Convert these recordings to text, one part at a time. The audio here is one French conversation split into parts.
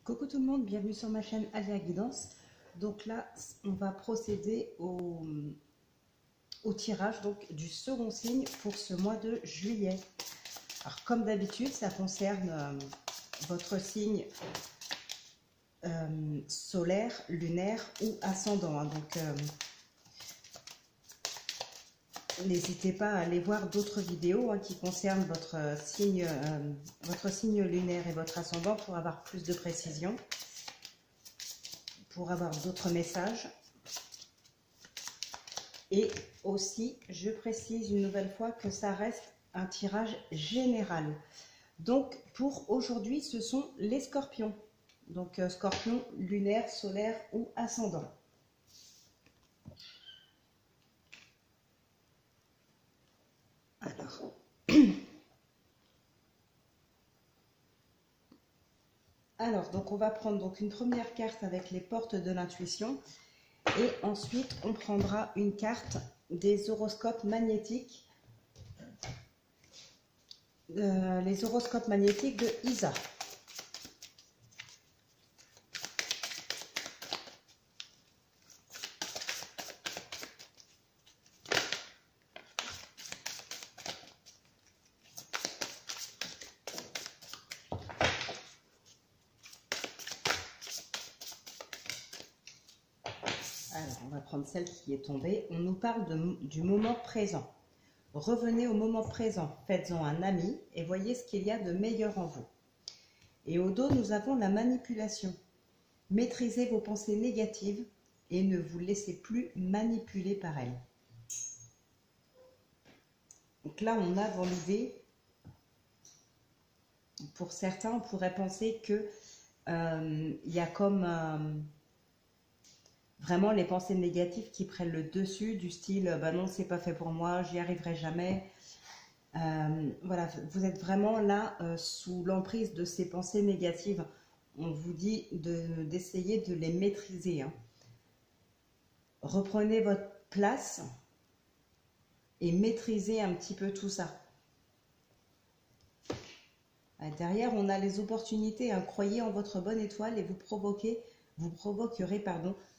Coucou tout le monde, bienvenue sur ma chaîne Aléa Guidance. Donc là, on va procéder au tirage donc, du second signe pour ce mois de juillet. Alors comme d'habitude, ça concerne votre signe solaire, lunaire ou ascendant. Donc n'hésitez pas à aller voir d'autres vidéos qui concernent votre signe lunaire et votre ascendant pour avoir plus de précision, pour avoir d'autres messages. Et aussi, je précise une nouvelle fois que ça reste un tirage général. Donc, pour aujourd'hui, ce sont les scorpions. Donc, scorpion, lunaire, solaire ou ascendant. Alors, donc on va prendre donc une première carte avec les portes de l'intuition et ensuite on prendra une carte des horoscopes magnétiques, les horoscopes magnétiques de Isa. Alors, on va prendre celle qui est tombée. On nous parle du moment présent. Revenez au moment présent, faites-en un ami et voyez ce qu'il y a de meilleur en vous. Et au dos, nous avons la manipulation. Maîtrisez vos pensées négatives et ne vous laissez plus manipuler par elles. Donc là, on a dans l'idée, pour certains, on pourrait penser que il y a comme vraiment les pensées négatives qui prennent le dessus, du style bah non, c'est pas fait pour moi, j'y arriverai jamais. Voilà, vous êtes vraiment là sous l'emprise de ces pensées négatives. On vous dit d'essayer de les maîtriser. Reprenez votre place et maîtrisez un petit peu tout ça. Derrière, on a les opportunités. Croyez en votre bonne étoile et vous provoquerez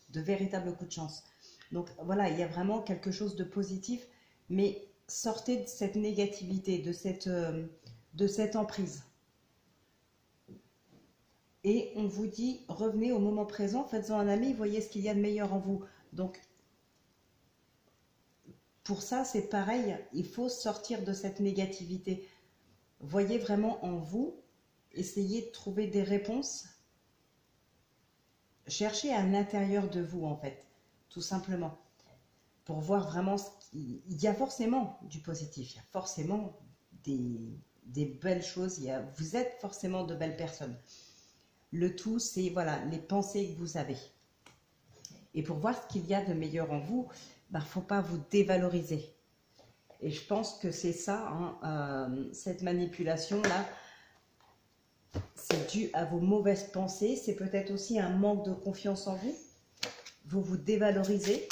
de véritables coups de chance. Donc voilà, il y a vraiment quelque chose de positif, mais sortez de cette négativité, de cette emprise. Et on vous dit, revenez au moment présent, faites-en un ami, voyez ce qu'il y a de meilleur en vous. Donc pour ça, c'est pareil, il faut sortir de cette négativité. Voyez vraiment en vous, essayez de trouver des réponses. Cherchez à l'intérieur de vous, en fait, tout simplement, pour voir vraiment il y a forcément du positif, il y a forcément des belles choses, vous êtes forcément de belles personnes. Le tout, c'est voilà, les pensées que vous avez. Et pour voir ce qu'il y a de meilleur en vous, il ne faut pas vous dévaloriser. Et je pense que c'est ça, cette manipulation-là, c'est dû à vos mauvaises pensées. C'est peut-être aussi un manque de confiance en vous. Vous vous dévalorisez.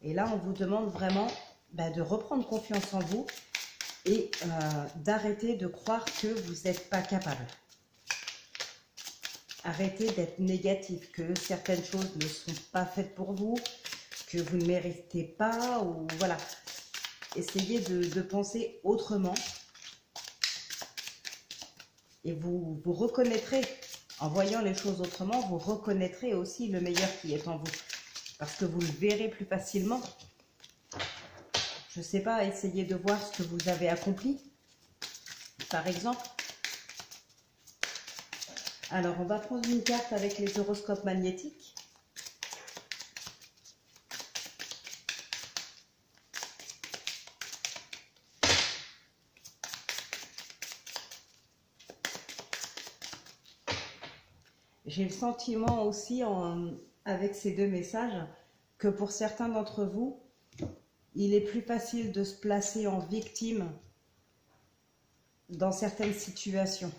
Et là, on vous demande vraiment de reprendre confiance en vous et d'arrêter de croire que vous n'êtes pas capable. Arrêtez d'être négatif, que certaines choses ne sont pas faites pour vous, que vous ne méritez pas, ou voilà. Essayez de penser autrement. Et vous reconnaîtrez, en voyant les choses autrement, vous reconnaîtrez aussi le meilleur qui est en vous. Parce que vous le verrez plus facilement. Je ne sais pas, essayez de voir ce que vous avez accompli. Par exemple. Alors, on va prendre une carte avec les horoscopes magnétiques. J'ai le sentiment aussi, avec ces deux messages, que pour certains d'entre vous, il est plus facile de se placer en victime dans certaines situations.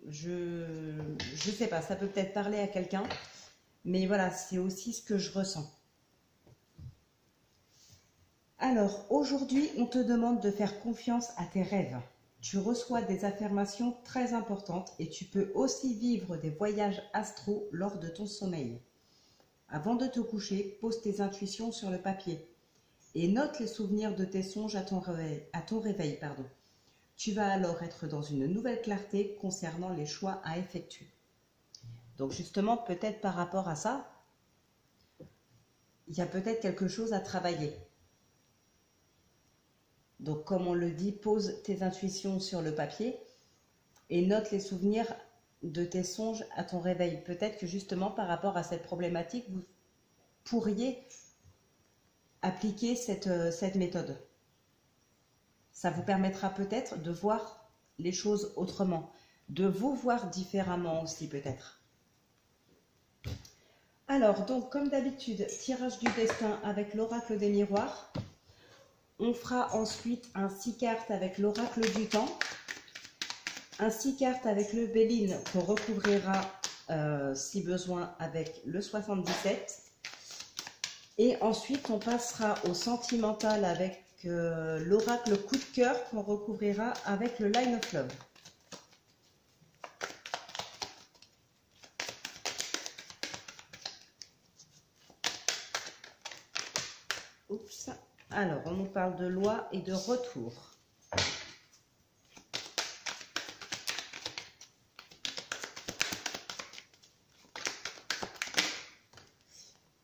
Je sais pas, ça peut peut-être parler à quelqu'un, mais voilà, c'est aussi ce que je ressens. Alors, aujourd'hui, on te demande de faire confiance à tes rêves. Tu reçois des affirmations très importantes et tu peux aussi vivre des voyages astraux lors de ton sommeil. Avant de te coucher, pose tes intuitions sur le papier et note les souvenirs de tes songes à ton réveil. Tu vas alors être dans une nouvelle clarté concernant les choix à effectuer. Donc justement, peut-être par rapport à ça, il y a peut-être quelque chose à travailler. Donc comme on le dit, pose tes intuitions sur le papier et note les souvenirs de tes songes à ton réveil. Peut-être que justement par rapport à cette problématique, vous pourriez appliquer cette méthode. Ça vous permettra peut-être de voir les choses autrement, de vous voir différemment aussi peut-être. Alors, donc comme d'habitude, tirage du destin avec l'oracle des miroirs. On fera ensuite un 6 cartes avec l'oracle du temps, un 6 cartes avec le Béline qu'on recouvrira si besoin avec le 77. Et ensuite, on passera au sentimental avec l'oracle coup de cœur qu'on recouvrira avec le Line of Love. Oups. Alors, on nous parle de loi et de retour.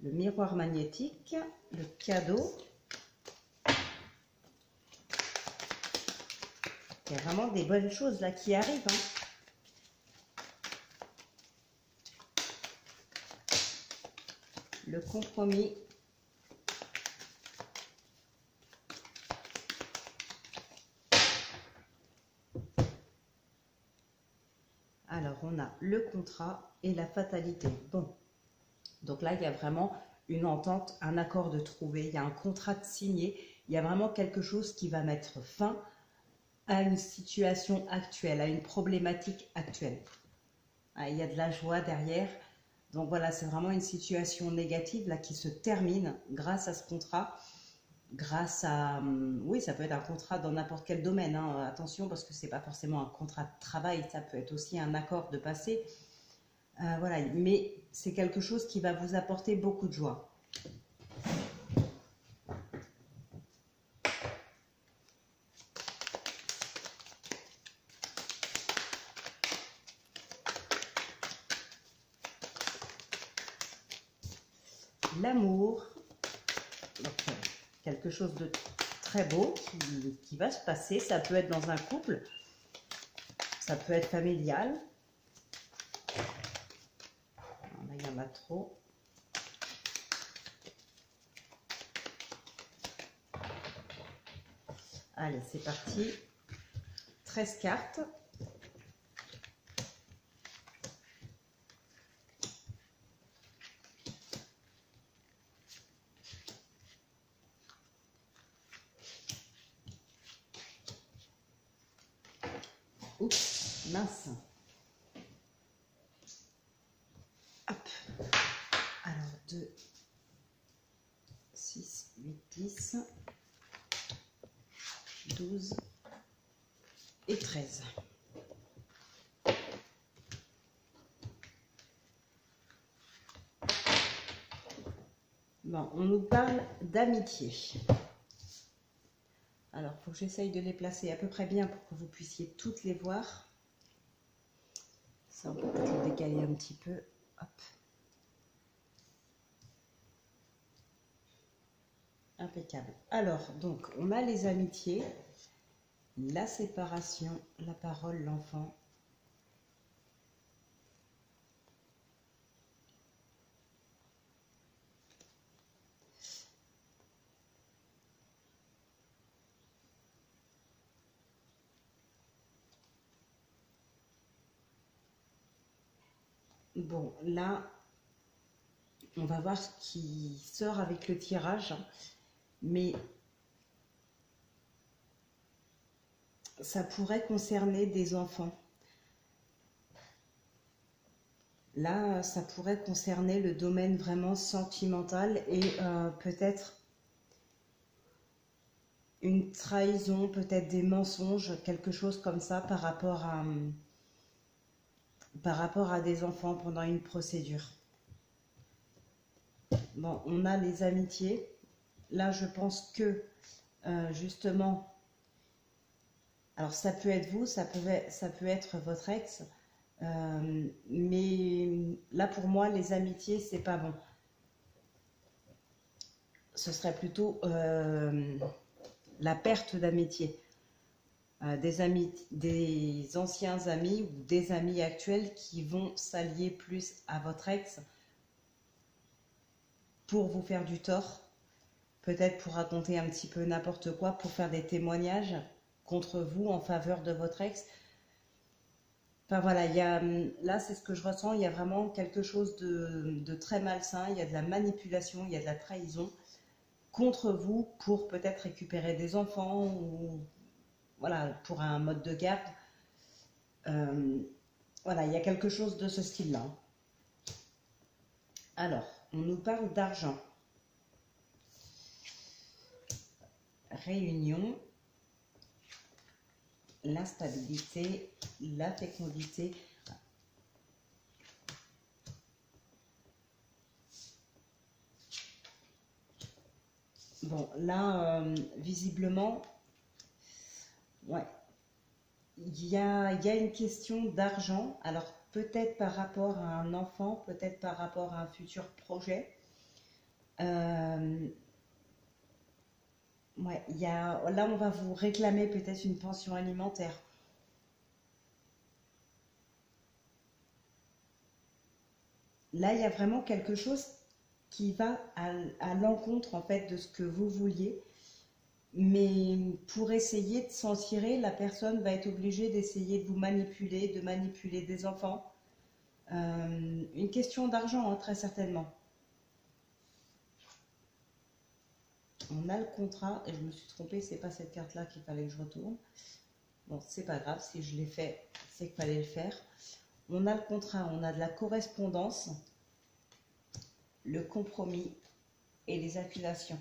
Le miroir magnétique, le cadeau. Il y a vraiment des bonnes choses là qui arrivent. Le compromis. Alors, on a le contrat et la fatalité. Bon, donc là, il y a vraiment une entente, un accord de trouver, il y a un contrat de signé, il y a vraiment quelque chose qui va mettre fin à une situation actuelle, à une problématique actuelle. Il y a de la joie derrière. Donc voilà, c'est vraiment une situation négative là qui se termine grâce à ce contrat. Grâce à, oui, ça peut être un contrat dans n'importe quel domaine, hein. Attention parce que c'est pas forcément un contrat de travail, ça peut être aussi un accord de passé. Voilà, mais c'est quelque chose qui va vous apporter beaucoup de joie. L'amour, quelque chose de très beau qui va se passer. Ça peut être dans un couple, ça peut être familial. Là, il y en a trop. Allez, c'est parti. 13 cartes. Oups, mince. Hop. Alors, 2, 6, 8, 10, 12 et 13. Bon, on nous parle d'amitié. Alors, il faut que j'essaye de les placer à peu près bien pour que vous puissiez toutes les voir. Ça, on peut peut-être le décaler un petit peu. Hop. Impeccable. Alors, donc, on a les amitiés, la séparation, la parole, l'enfant. Bon, là, on va voir ce qui sort avec le tirage, mais ça pourrait concerner des enfants. Là, ça pourrait concerner le domaine vraiment sentimental et peut-être une trahison, peut-être des mensonges, quelque chose comme ça par rapport à des enfants pendant une procédure. Bon, on a les amitiés. Là, je pense que, justement, alors ça peut être vous, ça peut être votre ex, mais là, pour moi, les amitiés, c'est pas bon. Ce serait plutôt la perte d'amitié. Des anciens amis ou des amis actuels qui vont s'allier plus à votre ex pour vous faire du tort, peut-être pour raconter un petit peu n'importe quoi, pour faire des témoignages contre vous en faveur de votre ex. Enfin voilà, là c'est ce que je ressens, il y a vraiment quelque chose de très malsain, il y a de la manipulation, il y a de la trahison contre vous pour peut-être récupérer des enfants ou voilà, pour un mode de garde. Voilà, il y a quelque chose de ce style-là. Alors, on nous parle d'argent. Réunion, l'instabilité, la fécondité. Bon, là, visiblement, ouais, il y a une question d'argent. Alors, peut-être par rapport à un enfant, peut-être par rapport à un futur projet. Ouais, là, on va vous réclamer peut-être une pension alimentaire. Là, il y a vraiment quelque chose qui va à l'encontre en fait de ce que vous vouliez. Mais pour essayer de s'en tirer, la personne va être obligée d'essayer de vous manipuler, de manipuler des enfants. Une question d'argent, hein, très certainement. On a le contrat, et je me suis trompée, c'est pas cette carte-là qu'il fallait que je retourne. Bon, c'est pas grave, si je l'ai fait, c'est qu'il fallait le faire. On a le contrat, on a de la correspondance, le compromis et les accusations.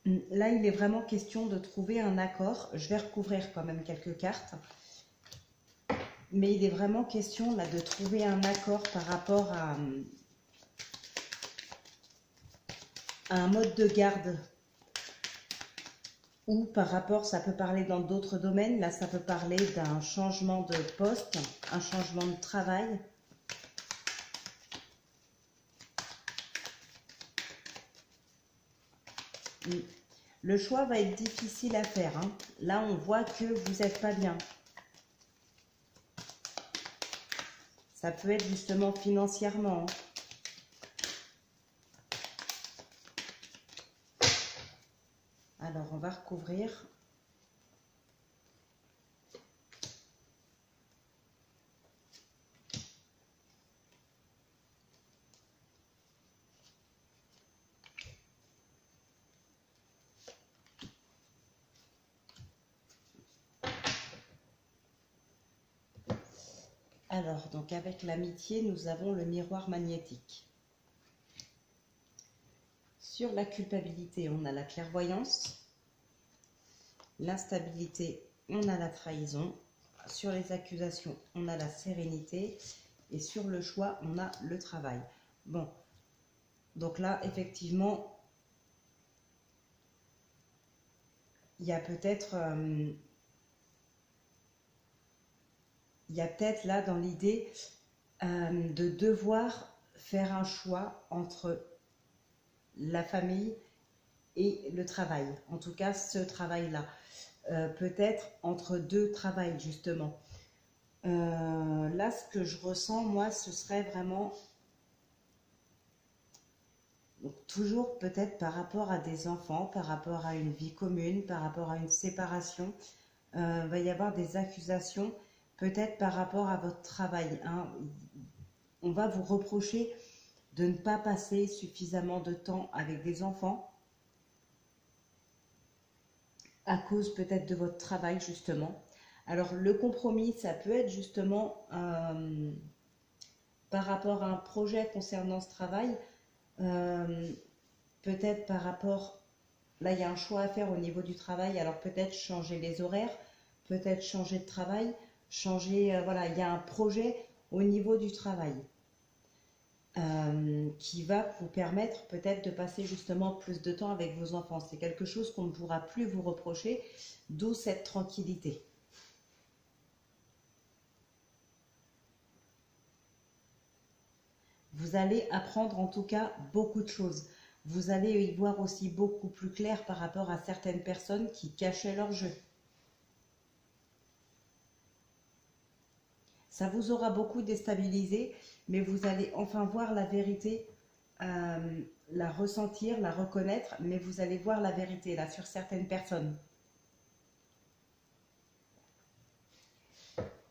Là, il est vraiment question de trouver un accord. Je vais recouvrir quand même quelques cartes. Mais il est vraiment question là de trouver un accord par rapport à un mode de garde. Ou par rapport, ça peut parler dans d'autres domaines. Là, ça peut parler d'un changement de poste, un changement de travail. Le choix va être difficile à faire, hein. Là, on voit que vous n'êtes pas bien. Ça peut être justement financièrement. Alors, on va recouvrir. Alors, donc avec l'amitié, nous avons le miroir magnétique. Sur la culpabilité, on a la clairvoyance. L'instabilité, on a la trahison. Sur les accusations, on a la sérénité. Et sur le choix, on a le travail. Bon, donc là, effectivement, il y a peut-être... il y a peut-être là dans l'idée de devoir faire un choix entre la famille et le travail. En tout cas, ce travail-là. Peut-être entre deux travails, justement. Là, ce que je ressens, moi, ce serait vraiment... Donc, toujours peut-être par rapport à des enfants, par rapport à une vie commune, par rapport à une séparation. Va y avoir des accusations, peut-être par rapport à votre travail, hein. On va vous reprocher de ne pas passer suffisamment de temps avec des enfants à cause peut-être de votre travail, justement. Alors, le compromis, ça peut être justement par rapport à un projet concernant ce travail, peut-être par rapport là, il y a un choix à faire au niveau du travail. Alors peut-être changer les horaires, peut-être changer de travail, changer, voilà, il y a un projet au niveau du travail qui va vous permettre peut-être de passer justement plus de temps avec vos enfants. C'est quelque chose qu'on ne pourra plus vous reprocher, d'où cette tranquillité. Vous allez apprendre en tout cas beaucoup de choses. Vous allez y voir aussi beaucoup plus clair par rapport à certaines personnes qui cachaient leur jeu. Ça vous aura beaucoup déstabilisé, mais vous allez enfin voir la vérité, la ressentir, la reconnaître, mais vous allez voir la vérité là sur certaines personnes.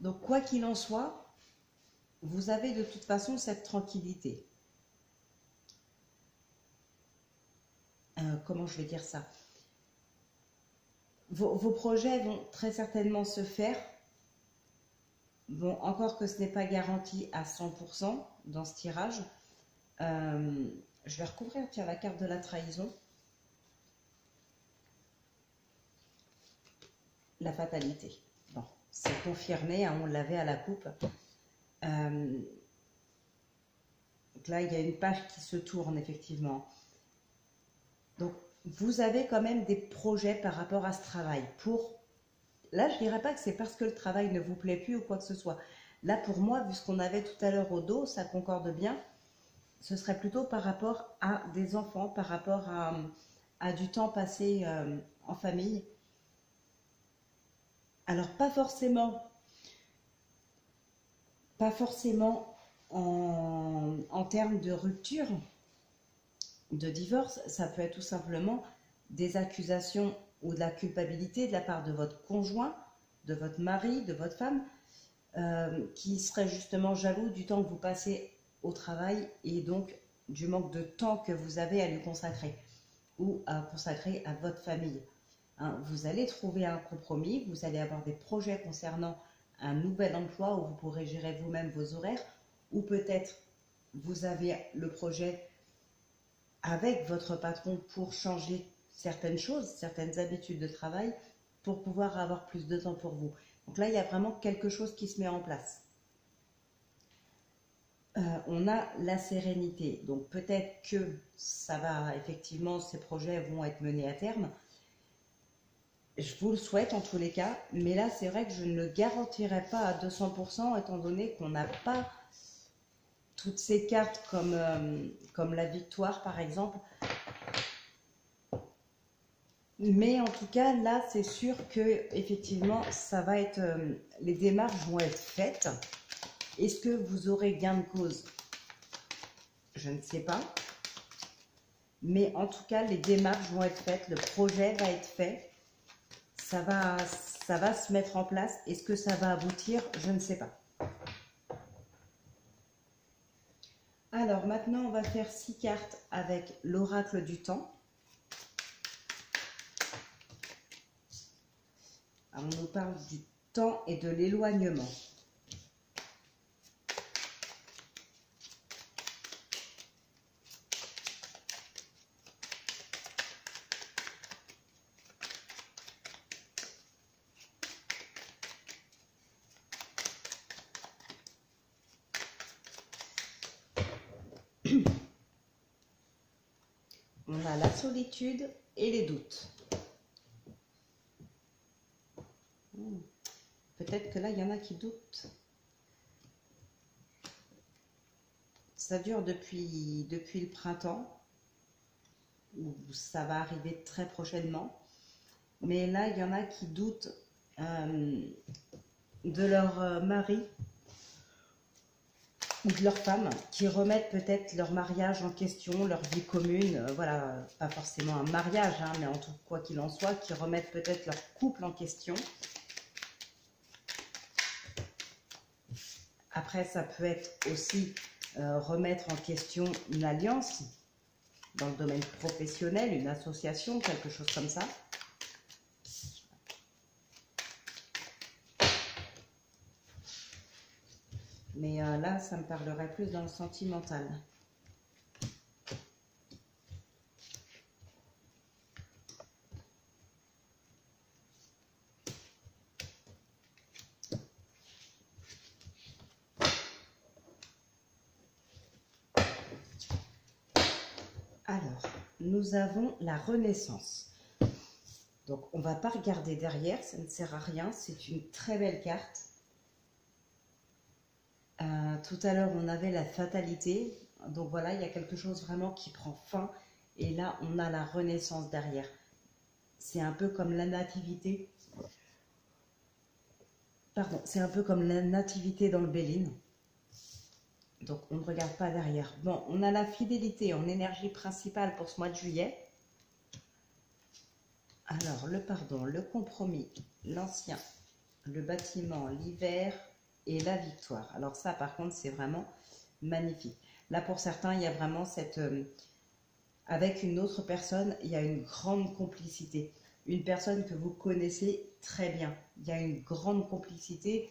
Donc quoi qu'il en soit, vous avez de toute façon cette tranquillité. Comment je vais dire ça? Vos projets vont très certainement se faire. Bon, encore que ce n'est pas garanti à 100% dans ce tirage. Je vais recouvrir, tiens, la carte de la trahison. La fatalité. Bon, c'est confirmé, hein, on l'avait à la coupe. Donc là, il y a une page qui se tourne, effectivement. Donc, vous avez quand même des projets par rapport à ce travail. Là, je ne dirais pas que c'est parce que le travail ne vous plaît plus ou quoi que ce soit. Là, pour moi, vu ce qu'on avait tout à l'heure au dos, ça concorde bien. Ce serait plutôt par rapport à des enfants, par rapport à du temps passé en famille. Alors, pas forcément en termes de rupture, de divorce, ça peut être tout simplement des accusations ou de la culpabilité de la part de votre conjoint, de votre mari, de votre femme, qui serait justement jaloux du temps que vous passez au travail et donc du manque de temps que vous avez à lui consacrer ou à consacrer à votre famille. Hein, vous allez trouver un compromis, vous allez avoir des projets concernant un nouvel emploi où vous pourrez gérer vous-même vos horaires, ou peut-être vous avez le projet avec votre patron pour changer certaines choses, certaines habitudes de travail, pour pouvoir avoir plus de temps pour vous. Donc là, il y a vraiment quelque chose qui se met en place. On a la sérénité. Donc peut-être que ça va, effectivement, ces projets vont être menés à terme. Je vous le souhaite en tous les cas, mais là, c'est vrai que je ne le garantirai pas à 200%, étant donné qu'on n'a pas toutes ces cartes comme la victoire, par exemple. Mais en tout cas, là, c'est sûr que effectivement, ça va être, les démarches vont être faites. Est-ce que vous aurez gain de cause? Je ne sais pas. Mais en tout cas, les démarches vont être faites, le projet va être fait. Ça va se mettre en place. Est-ce que ça va aboutir? Je ne sais pas. Alors maintenant, on va faire 6 cartes avec l'oracle du temps. Alors, on nous parle du temps et de l'éloignement. On a la solitude et les doutes. Peut-être que là, il y en a qui doutent. Ça dure depuis le printemps, ou ça va arriver très prochainement. Mais là, il y en a qui doutent de leur mari ou de leur femme, qui remettent peut-être leur mariage en question, leur vie commune, voilà, pas forcément un mariage, hein, mais en tout quoi qu'il en soit, qui remettent peut-être leur couple en question. Après, ça peut être aussi remettre en question une alliance dans le domaine professionnel, une association, quelque chose comme ça. Mais là, ça me parlerait plus dans le sentimental. nous avons la renaissance. Donc, on ne va pas regarder derrière, ça ne sert à rien. C'est une très belle carte. Tout à l'heure, on avait la fatalité. Donc voilà, il y a quelque chose vraiment qui prend fin. Et là, on a la renaissance derrière. C'est un peu comme la nativité. Pardon, c'est un peu comme la nativité dans le Béline. Donc, on ne regarde pas derrière. Bon, on a la fidélité en énergie principale pour ce mois de juillet. Alors, le pardon, le compromis, l'ancien, le bâtiment, l'hiver et la victoire. Alors ça, par contre, c'est vraiment magnifique. Là, pour certains, il y a vraiment cette... avec une autre personne, il y a une grande complicité. Une personne que vous connaissez très bien. Il y a une grande complicité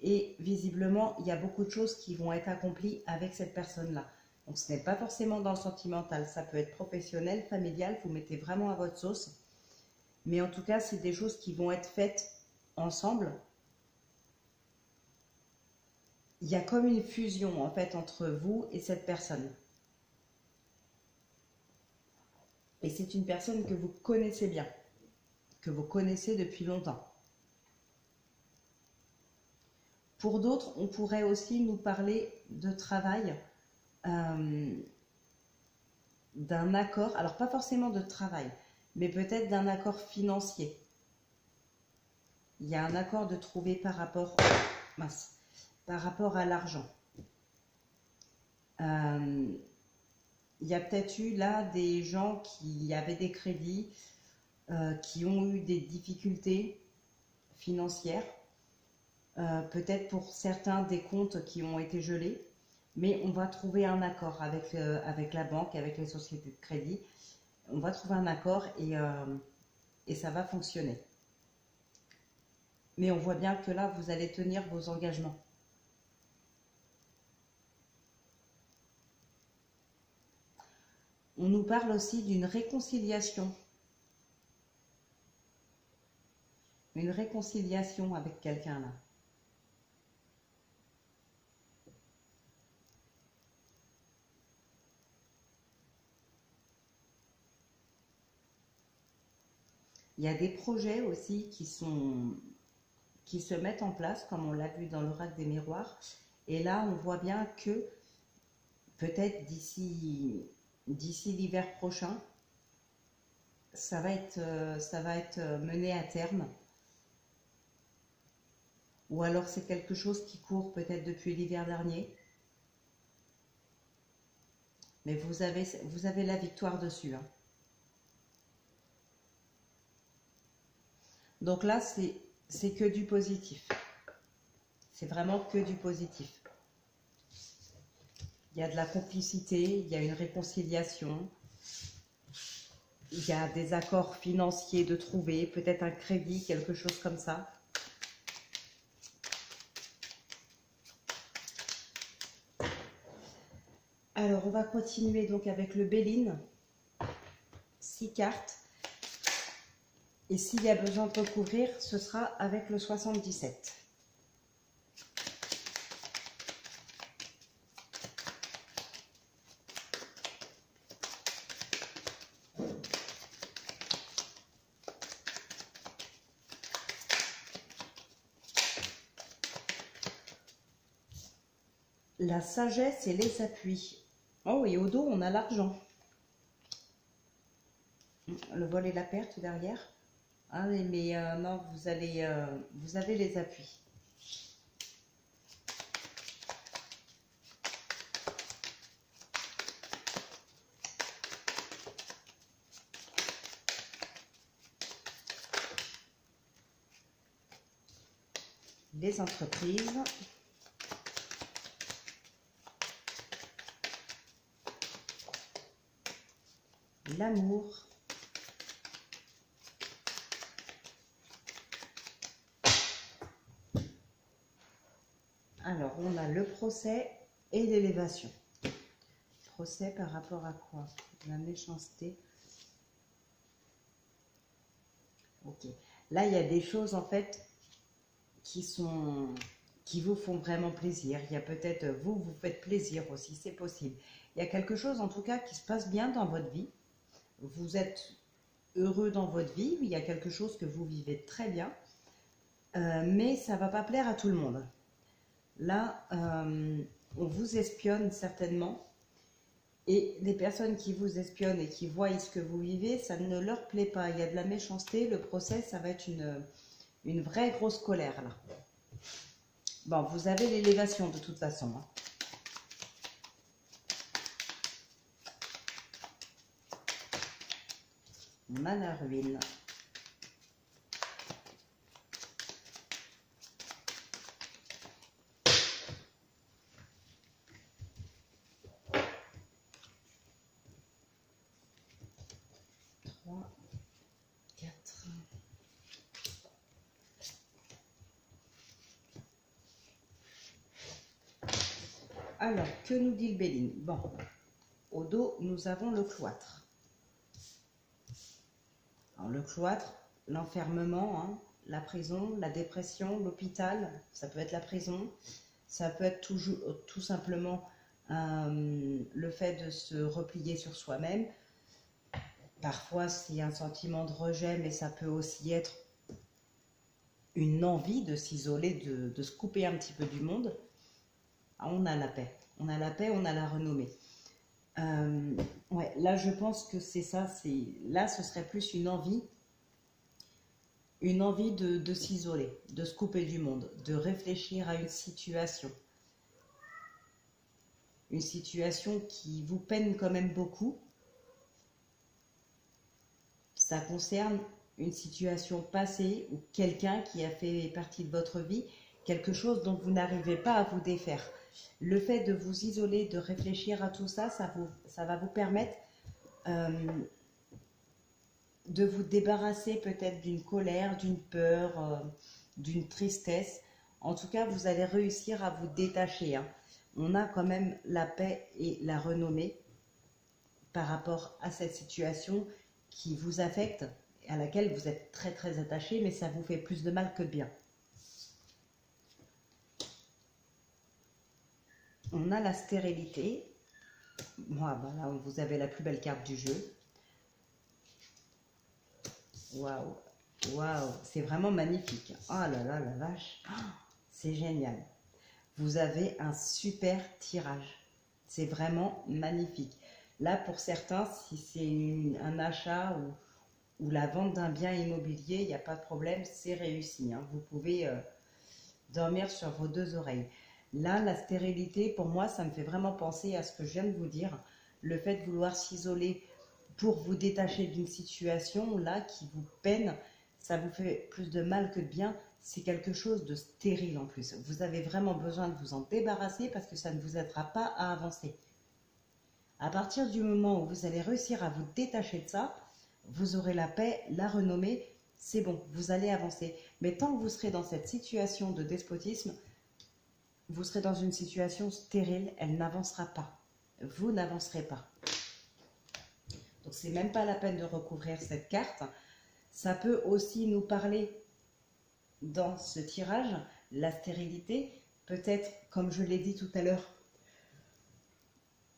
et visiblement, il y a beaucoup de choses qui vont être accomplies avec cette personne-là. Donc, ce n'est pas forcément dans le sentimental. Ça peut être professionnel, familial. Vous mettez vraiment à votre sauce. Mais en tout cas, c'est des choses qui vont être faites ensemble. Il y a comme une fusion, en fait, entre vous et cette personne. Et c'est une personne que vous connaissez bien, que vous connaissez depuis longtemps. Pour d'autres, on pourrait aussi nous parler de travail, d'un accord, alors pas forcément de travail, mais peut-être d'un accord financier. Il y a un accord de trouver par rapport, par rapport à l'argent. Il y a peut-être eu là des gens qui avaient des crédits, qui ont eu des difficultés financières. Peut-être pour certains des comptes qui ont été gelés, mais on va trouver un accord avec, avec la banque, avec les sociétés de crédit. On va trouver un accord et ça va fonctionner. Mais on voit bien que là, vous allez tenir vos engagements. On nous parle aussi d'une réconciliation. Une réconciliation avec quelqu'un là. Il y a des projets aussi qui se mettent en place, comme on l'a vu dans l'oracle des miroirs. Et là, on voit bien que peut-être d'ici l'hiver prochain, ça va être mené à terme. Ou alors c'est quelque chose qui court peut-être depuis l'hiver dernier. Mais vous avez la victoire dessus, hein. Donc là, c'est que du positif. C'est vraiment que du positif. Il y a de la complicité, il y a une réconciliation, il y a des accords financiers de trouver, peut-être un crédit, quelque chose comme ça. Alors, on va continuer donc avec le Béline. 6 cartes. Et s'il y a besoin de recouvrir, ce sera avec le 77. La sagesse et les appuis. Oh, et au dos, on a l'argent. Le vol et la perte derrière. Ah oui, mais non, vous avez les appuis. Les entreprises. L'amour. Alors, on a le procès et l'élévation. Procès par rapport à quoi? La méchanceté. Ok. Là, il y a des choses, en fait, qui vous font vraiment plaisir. Il y a peut-être, vous faites plaisir aussi, c'est possible. Il y a quelque chose, en tout cas, qui se passe bien dans votre vie. Vous êtes heureux dans votre vie, il y a quelque chose que vous vivez très bien, mais ça ne va pas plaire à tout le monde. Là, on vous espionne certainement, et les personnes qui vous espionnent et qui voient ce que vous vivez, ça ne leur plaît pas. Il y a de la méchanceté, le procès, ça va être une vraie grosse colère là. Bon, vous avez l'élévation de toute façon, hein. On a la ruine. Trois, quatre. Alors, que nous dit le Béline? Bon, au dos, nous avons le cloître. Alors, le cloître, l'enfermement, hein, la prison, la dépression, l'hôpital, ça peut être la prison, ça peut être tout simplement le fait de se replier sur soi-même. Parfois, c'est un sentiment de rejet, mais ça peut aussi être une envie de s'isoler, de se couper un petit peu du monde. Ah, on a la paix. On a la paix, on a la renommée. Ouais, là, je pense que c'est ça. Là, ce serait plus une envie de s'isoler, de se couper du monde, de réfléchir à une situation qui vous peine quand même beaucoup. Ça concerne une situation passée ou quelqu'un qui a fait partie de votre vie, quelque chose dont vous n'arrivez pas à vous défaire. Le fait de vous isoler, de réfléchir à tout ça, ça va vous permettre de vous débarrasser peut-être d'une colère, d'une peur, d'une tristesse. En tout cas, vous allez réussir à vous détacher, hein. On a quand même la paix et la renommée par rapport à cette situation qui vous affecte, à laquelle vous êtes très très attaché, mais ça vous fait plus de mal que de bien. On a la stérilité. Voilà, là, vous avez la plus belle carte du jeu. Waouh, waouh, c'est vraiment magnifique. Oh là là, la vache, oh, c'est génial. Vous avez un super tirage. C'est vraiment magnifique. Là, pour certains, si c'est un achat ou la vente d'un bien immobilier, il n'y a pas de problème, c'est réussi, hein. Vous pouvez dormir sur vos deux oreilles. Là, la stérilité, pour moi, ça me fait vraiment penser à ce que je viens de vous dire. Le fait de vouloir s'isoler pour vous détacher d'une situation là qui vous peine, ça vous fait plus de mal que de bien. C'est quelque chose de stérile en plus. Vous avez vraiment besoin de vous en débarrasser parce que ça ne vous aidera pas à avancer. À partir du moment où vous allez réussir à vous détacher de ça, vous aurez la paix, la renommée, c'est bon, vous allez avancer. Mais tant que vous serez dans cette situation de despotisme, vous serez dans une situation stérile, elle n'avancera pas. Vous n'avancerez pas. Donc, c'est même pas la peine de recouvrir cette carte. Ça peut aussi nous parler dans ce tirage, la stérilité, peut-être, comme je l'ai dit tout à l'heure,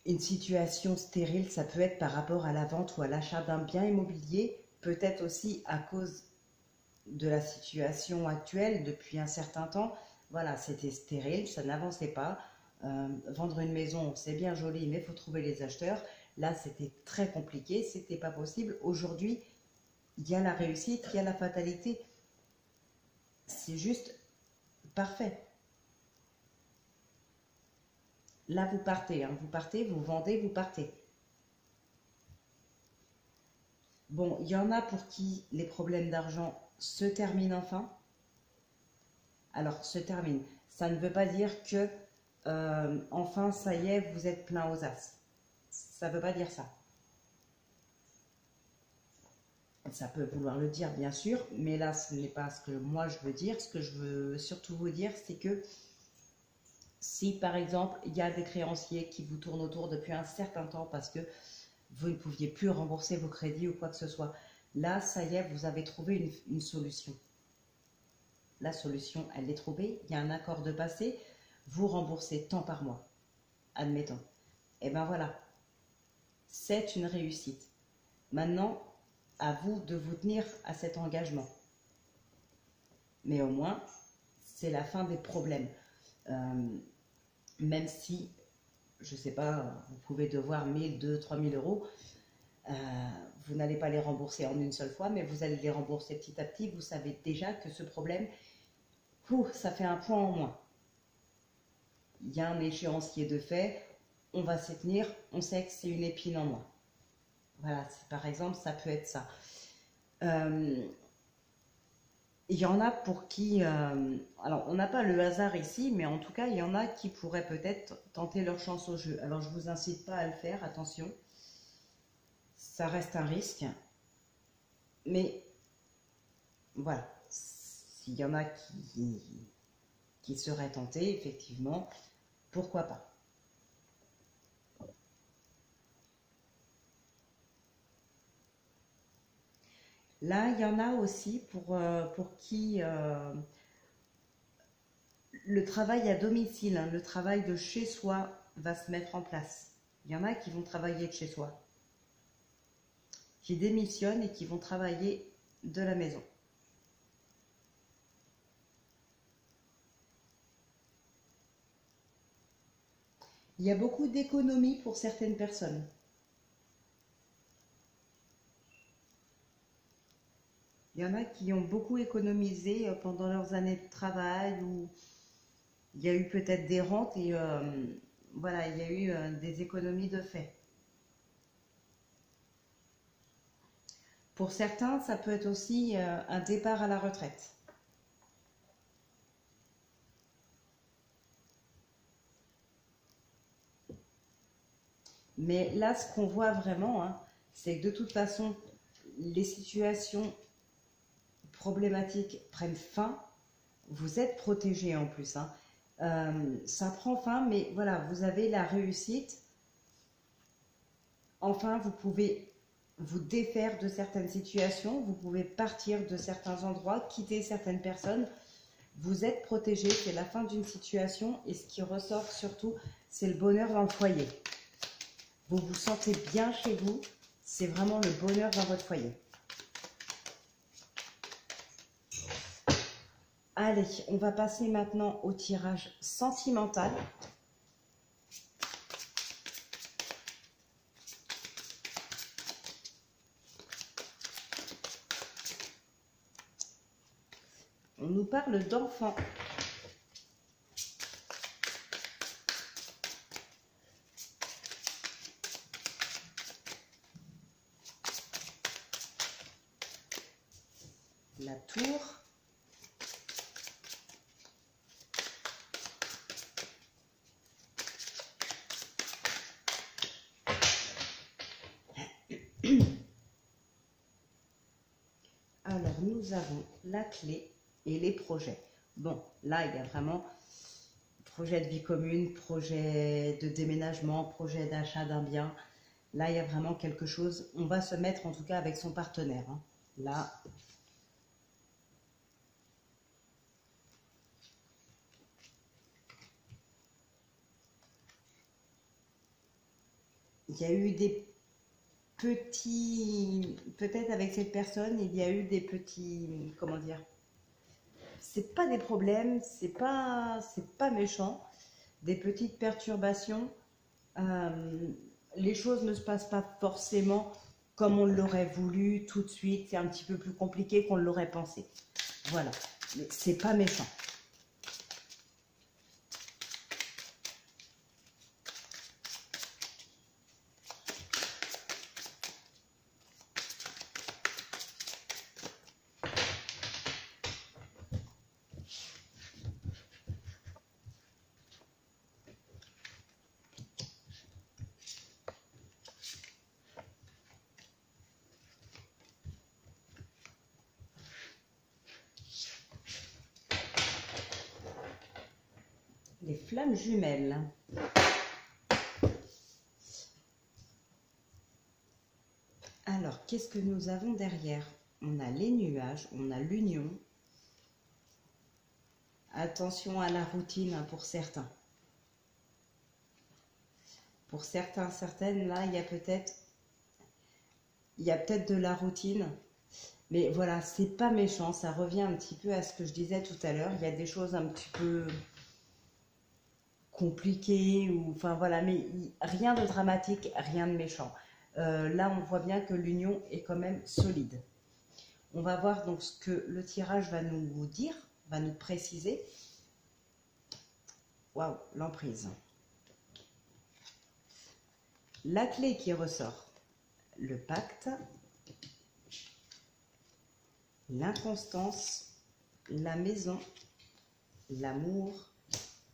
une situation stérile, ça peut être par rapport à la vente ou à l'achat d'un bien immobilier, peut-être aussi à cause de la situation actuelle depuis un certain temps. Voilà, c'était stérile, ça n'avançait pas. Vendre une maison, c'est bien joli, mais il faut trouver les acheteurs. Là, c'était très compliqué, c'était pas possible. Aujourd'hui, il y a la réussite, il y a la fatalité. C'est juste parfait. Là, vous partez, hein. Vous partez, vous vendez, vous partez. Bon, il y en a pour qui les problèmes d'argent se terminent enfin. Alors, se terminent. Ça ne veut pas dire que, enfin, ça y est, vous êtes plein aux as. Ça ne veut pas dire ça. Ça peut vouloir le dire, bien sûr, mais là, ce n'est pas ce que moi je veux dire. Ce que je veux surtout vous dire, c'est que si, par exemple, il y a des créanciers qui vous tournent autour depuis un certain temps parce que vous ne pouviez plus rembourser vos crédits ou quoi que ce soit, là, ça y est, vous avez trouvé une solution. La solution, elle est trouvée. Il y a un accord de passé. Vous remboursez tant par mois, admettons. Et ben voilà, c'est une réussite. Maintenant, à vous de vous tenir à cet engagement. Mais au moins, c'est la fin des problèmes. Même si, je ne sais pas, vous pouvez devoir 1000, 2, 3000 euros, vous n'allez pas les rembourser en une seule fois, mais vous allez les rembourser petit à petit. Vous savez déjà que ce problème, ça fait un point en moins. Il y a un échéancier de fait, on va s'y tenir, on sait que c'est une épine en moins. Voilà, par exemple, ça peut être ça. Il y en a pour qui, alors on n'a pas le hasard ici, mais en tout cas, il y en a qui pourraient peut-être tenter leur chance au jeu. Alors je ne vous incite pas à le faire, attention, ça reste un risque. Mais voilà, s'il y en a qui seraient tentés, effectivement, pourquoi pas. Là, il y en a aussi pour qui le travail à domicile, hein, le travail de chez soi va se mettre en place. Il y en a qui vont travailler de chez soi, qui démissionnent et qui vont travailler de la maison. Il y a beaucoup d'économies pour certaines personnes. Il y en a qui ont beaucoup économisé pendant leurs années de travail, où il y a eu peut-être des rentes et voilà, il y a eu des économies de fait. Pour certains, ça peut être aussi un départ à la retraite. Mais là, ce qu'on voit vraiment, hein, c'est que de toute façon, les situations problématiques prennent fin. Vous êtes protégé en plus, hein. Ça prend fin, mais voilà, vous avez la réussite. Enfin, vous pouvez vous défaire de certaines situations, vous pouvez partir de certains endroits, quitter certaines personnes. Vous êtes protégé, c'est la fin d'une situation et ce qui ressort surtout, c'est le bonheur dans le foyer. Vous vous sentez bien chez vous, c'est vraiment le bonheur dans votre foyer. Allez, on va passer maintenant au tirage sentimental. On nous parle d'enfants. La tour. Alors, nous avons la clé et les projets. Bon, là, il y a vraiment projet de vie commune, projet de déménagement, projet d'achat d'un bien. Là, il y a vraiment quelque chose. On va se mettre en tout cas avec son partenaire, hein. Là, il y a eu des petits, peut-être avec cette personne, il y a eu des petits, comment dire, c'est pas des problèmes, c'est pas méchant, des petites perturbations. Les choses ne se passent pas forcément comme on l'aurait voulu tout de suite, c'est un petit peu plus compliqué qu'on l'aurait pensé. Voilà, mais c'est pas méchant. Les flammes jumelles. Alors, qu'est-ce que nous avons derrière? On a les nuages, on a l'union. Attention à la routine pour certains. Pour certains, certaines, là, il y a peut-être il y a peut-être de la routine, mais voilà, c'est pas méchant, ça revient un petit peu à ce que je disais tout à l'heure. Il y a des choses un petit peu compliquées, ou enfin voilà, mais rien de dramatique, rien de méchant. Là, on voit bien que l'union est quand même solide. On va voir donc ce que le tirage va nous dire, va nous préciser. Waouh, l'emprise. La clé qui ressort, le pacte, l'inconstance, la maison, l'amour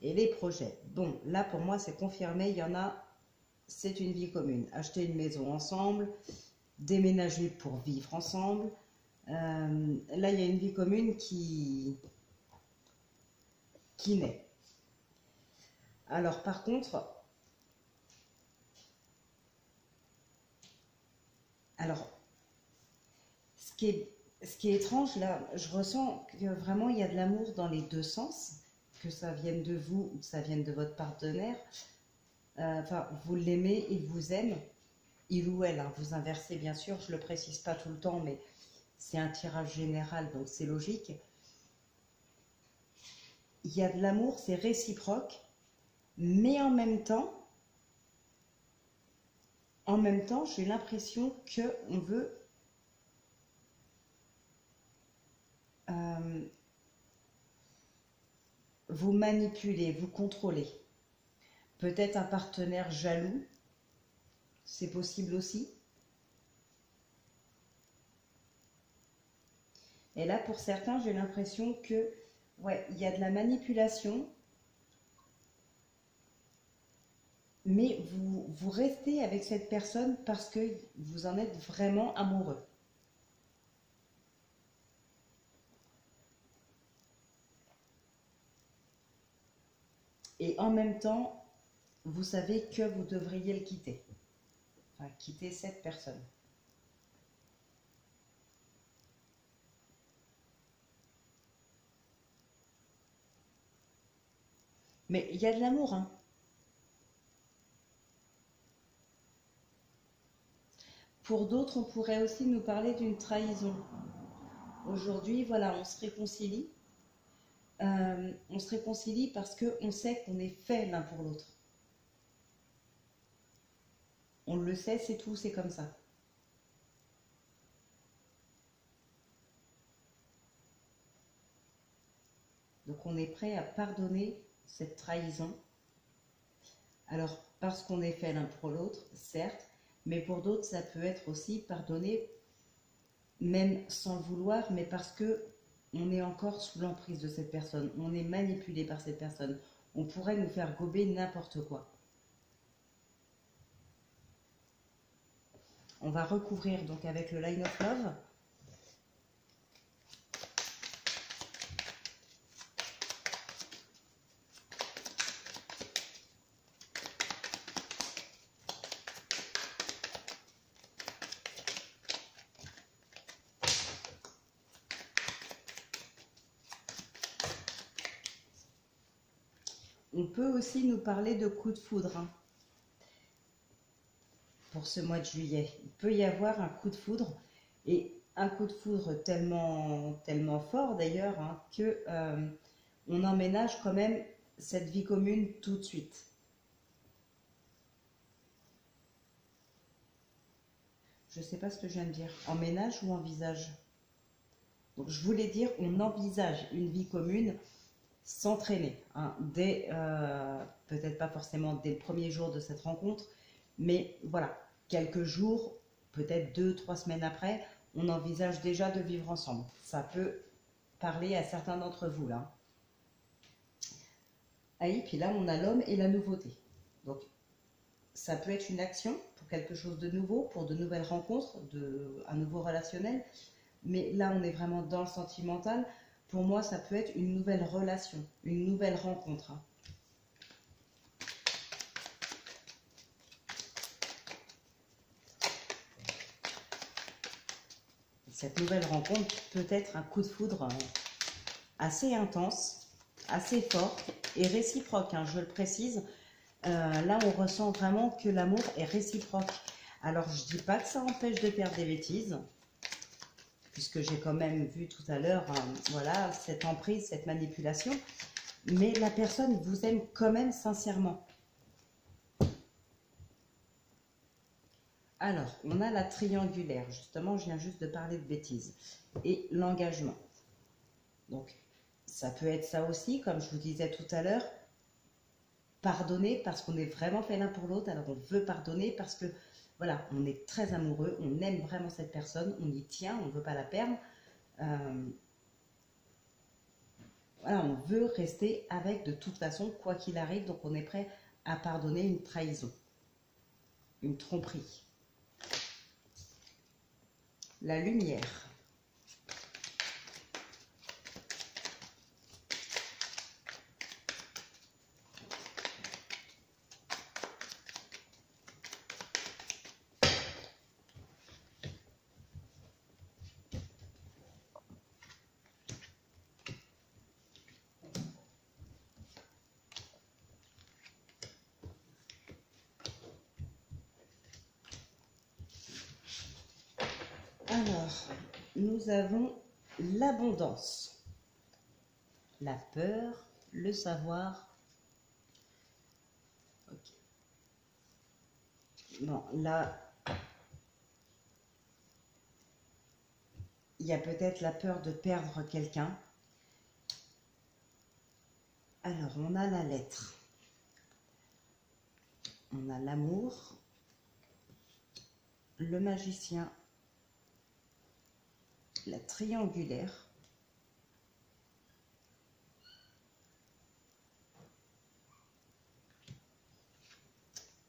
et les projets. Bon, là pour moi c'est confirmé, il y en a, c'est une vie commune. Acheter une maison ensemble, déménager pour vivre ensemble. Là il y a une vie commune qui naît. Alors par contre, ce qui est étrange là, je ressens que vraiment il y a de l'amour dans les deux sens, que ça vienne de vous ou que ça vienne de votre partenaire. Enfin, vous l'aimez, il vous aime, il ou elle, hein, vous inversez bien sûr, je ne le précise pas tout le temps, mais c'est un tirage général, donc c'est logique. Il y a de l'amour, c'est réciproque, mais en même temps, j'ai l'impression qu'on veut vous manipuler, vous contrôler. Peut-être un partenaire jaloux, c'est possible aussi. Et là, pour certains, j'ai l'impression que, ouais, il y a de la manipulation, mais vous restez avec cette personne parce que vous en êtes vraiment amoureux. Et en même temps, vous savez que vous devriez le quitter. Enfin, quitter cette personne. Mais il y a de l'amour, hein. Pour d'autres, on pourrait aussi nous parler d'une trahison. Aujourd'hui, voilà, on se réconcilie. On se réconcilie parce qu'on sait qu'on est fait l'un pour l'autre. On le sait, c'est tout, c'est comme ça. Donc on est prêt à pardonner cette trahison. Alors, parce qu'on est fait l'un pour l'autre, certes, mais pour d'autres, ça peut être aussi pardonner, même sans le vouloir, mais parce que on est encore sous l'emprise de cette personne, on est manipulé par cette personne. On pourrait nous faire gober n'importe quoi. On va recouvrir donc avec le Line of Love. On peut aussi nous parler de coup de foudre, hein, pour ce mois de juillet. Il peut y avoir un coup de foudre, et un coup de foudre tellement fort d'ailleurs, hein, que on emménage quand même cette vie commune tout de suite. Je ne sais pas ce que je viens de dire. Emménage ou envisage? Donc je voulais dire, on envisage une vie commune sans traîner, hein, peut-être pas forcément dès le premier jour de cette rencontre, mais voilà, quelques jours, peut-être 2, 3 semaines après, on envisage déjà de vivre ensemble. Ça peut parler à certains d'entre vous là. Ah oui, puis là on a l'homme et la nouveauté. Donc ça peut être une action pour quelque chose de nouveau, pour de nouvelles rencontres, un nouveau relationnel, mais là on est vraiment dans le sentimental. Pour moi, ça peut être une nouvelle relation, une nouvelle rencontre. Cette nouvelle rencontre peut être un coup de foudre assez intense, assez fort et réciproque, hein, je le précise. Là, on ressent vraiment que l'amour est réciproque. Alors, je dis pas que ça empêche de faire des bêtises, puisque j'ai quand même vu tout à l'heure, voilà, cette emprise, cette manipulation. Mais la personne vous aime quand même sincèrement. Alors, on a la triangulaire. Justement, je viens juste de parler de bêtises. Et l'engagement. Donc, ça peut être ça aussi, comme je vous disais tout à l'heure. Pardonner parce qu'on est vraiment fait l'un pour l'autre. Alors, on veut pardonner parce que, voilà, on est très amoureux. On aime vraiment cette personne. On y tient. On ne veut pas la perdre. Voilà, on veut rester avec de toute façon, quoi qu'il arrive. Donc, on est prêt à pardonner une trahison. Une tromperie. La lumière. Alors, nous avons l'abondance, la peur, le savoir. Ok. Bon, là, il y a peut-être la peur de perdre quelqu'un. Alors, on a la lettre. On a l'amour, le magicien, la triangulaire,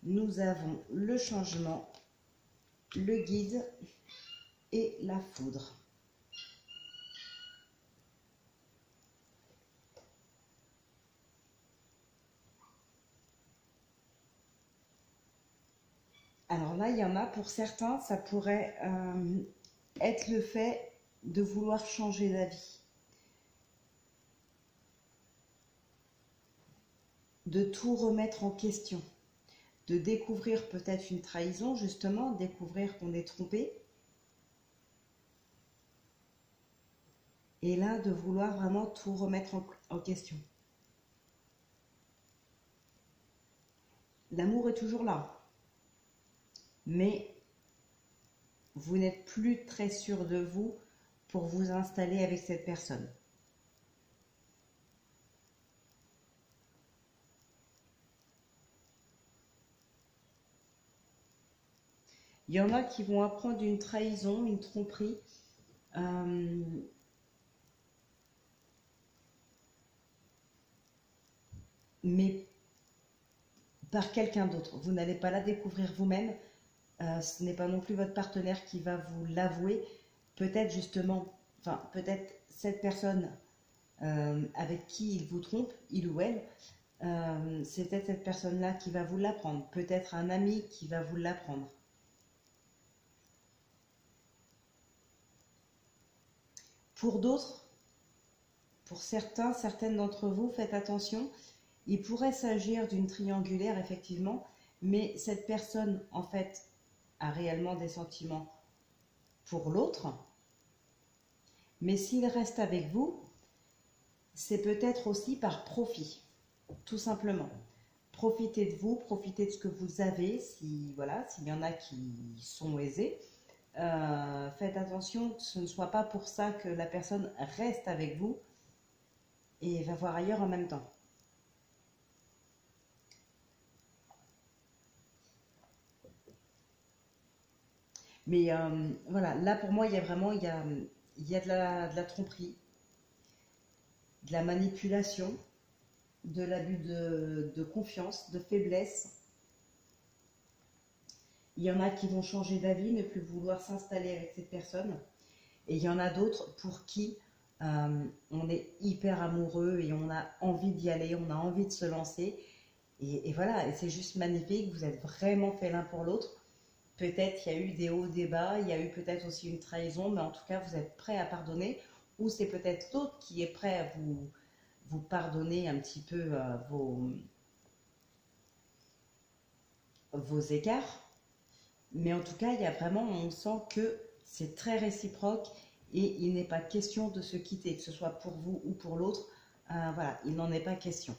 nous avons le changement, le guide et la foudre. Alors là, il y en a, pour certains, ça pourrait être le fait de vouloir changer d'avis, de tout remettre en question, de découvrir peut-être une trahison, justement, découvrir qu'on est trompé, et là, de vouloir vraiment tout remettre en question. L'amour est toujours là, mais vous n'êtes plus très sûr de vous pour vous installer avec cette personne. Il y en a qui vont apprendre une trahison, une tromperie, mais par quelqu'un d'autre. Vous n'allez pas la découvrir vous-même. Ce n'est pas non plus votre partenaire qui va vous l'avouer. Peut-être justement, enfin peut-être cette personne avec qui il vous trompe, il ou elle, c'est peut-être cette personne-là qui va vous l'apprendre. Peut-être un ami qui va vous l'apprendre. Pour d'autres, pour certains, certaines d'entre vous, faites attention. Il pourrait s'agir d'une triangulaire, effectivement, mais cette personne, en fait, a réellement des sentiments pour l'autre. Mais s'il reste avec vous, c'est peut-être aussi par profit, tout simplement. Profitez de vous, profitez de ce que vous avez, si voilà, s'il y en a qui sont aisés. Faites attention que ce ne soit pas pour ça que la personne reste avec vous et va voir ailleurs en même temps. Mais voilà, là pour moi, il y a vraiment il y a de la tromperie, de la manipulation, de l'abus de confiance, de faiblesse. Il y en a qui vont changer d'avis, ne plus vouloir s'installer avec cette personne. Et il y en a d'autres pour qui on est hyper amoureux et on a envie d'y aller, on a envie de se lancer. Et voilà, et c'est juste magnifique, vous êtes vraiment fait l'un pour l'autre. Peut-être il y a eu des hauts, des bas, il y a eu peut-être aussi une trahison, mais en tout cas, vous êtes prêt à pardonner. Ou c'est peut-être l'autre qui est prêt à vous pardonner un petit peu vos écarts. Mais en tout cas, il y a vraiment, on sent que c'est très réciproque et il n'est pas question de se quitter, que ce soit pour vous ou pour l'autre. Voilà, il n'en est pas question.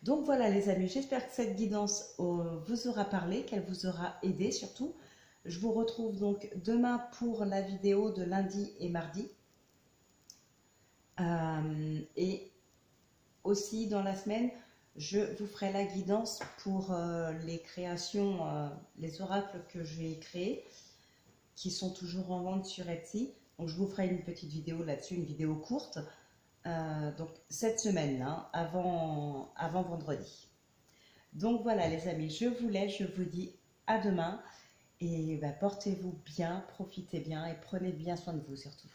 Donc voilà les amis, j'espère que cette guidance vous aura parlé, qu'elle vous aura aidé surtout. Je vous retrouve donc demain pour la vidéo de lundi et mardi. Et aussi dans la semaine, je vous ferai la guidance pour les créations, les oracles que j'ai créés, qui sont toujours en vente sur Etsy. Donc je vous ferai une petite vidéo là-dessus, une vidéo courte. Donc cette semaine-là, avant vendredi. Donc voilà les amis, je vous laisse, je vous dis à demain et portez-vous bien, profitez bien et prenez bien soin de vous surtout.